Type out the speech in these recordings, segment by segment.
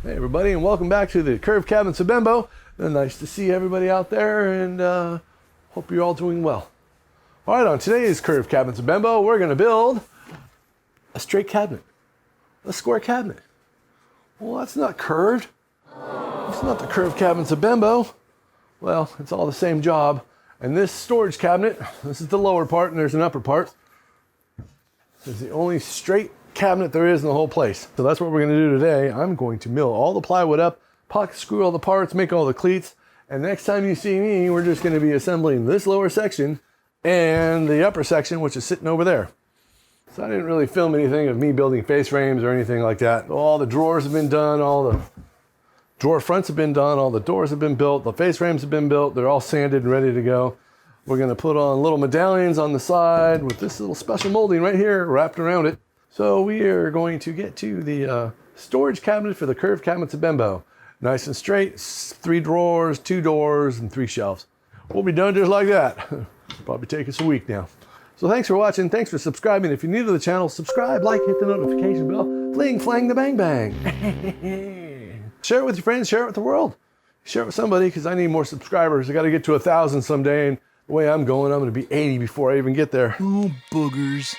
Hey everybody, and welcome back to the Curved Cabinets of Bembo. Nice to see everybody out there, and hope you're all doing well. All right, on today's Curved Cabinets of Bembo, we're going to build a straight cabinet, a square cabinet. Well, that's not curved. It's not the Curved Cabinets of Bembo. Well, it's all the same job. And this storage cabinet, this is the lower part, and there's an upper part. This is the only straight cabinet there is in the whole place. So that's what we're going to do today. I'm going to mill all the plywood up, pocket screw all the parts, make all the cleats, and next time you see me, we're just going to be assembling this lower section and the upper section, which is sitting over there. So I didn't really film anything of me building face frames or anything like that. All the drawers have been done, all the drawer fronts have been done, all the doors have been built, the face frames have been built, they're all sanded and ready to go. We're going to put on little medallions on the side with this little special molding right here wrapped around it. So we are going to get to the storage cabinet for the Curved Cabinets of Bembo. Nice and straight, 3 drawers, 2 doors, and 3 shelves. We'll be done just like that. It'll probably take us a week now. So thanks for watching, thanks for subscribing. If you're new to the channel, subscribe, like, hit the notification bell, fling, flang, the bang, bang. Share it with your friends, share it with the world. Share it with somebody, because I need more subscribers. I got to get to 1,000 someday, and the way I'm going, I'm going to be 80 before I even get there. Oh, boogers.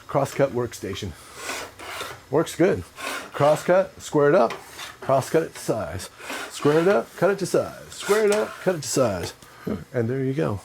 Crosscut workstation. Works good. Crosscut, square it up, crosscut it to size. Square it up, cut it to size. Square it up, cut it to size. And there you go.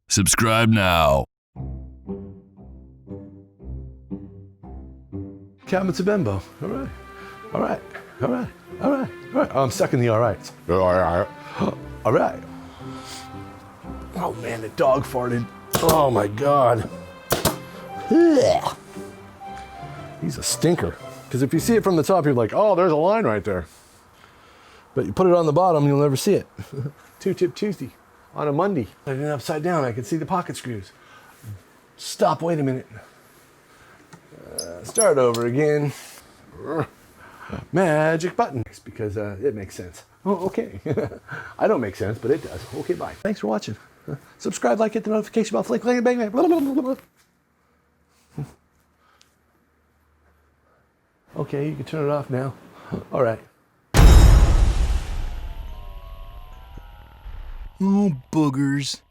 Subscribe now. Cabinets of Bembo. All right. All right. All right. All right. All right. Oh, I'm stuck in the all right. All right. All right. Oh man, the dog farted. Oh my God. Ugh. He's a stinker. Because if you see it from the top, you're like, oh, there's a line right there. But you put it on the bottom, you'll never see it. Two-Tip Tuesday on a Monday. I did it upside down. I could see the pocket screws. Stop. Wait a minute. Start over again. Magic button. Because it makes sense. Oh, okay. I don't make sense, but it does. Okay, bye. Thanks for watching. Subscribe, like, hit the notification bell, flick, bang, bang, bang. Okay, you can turn it off now. All right. Oh, boogers.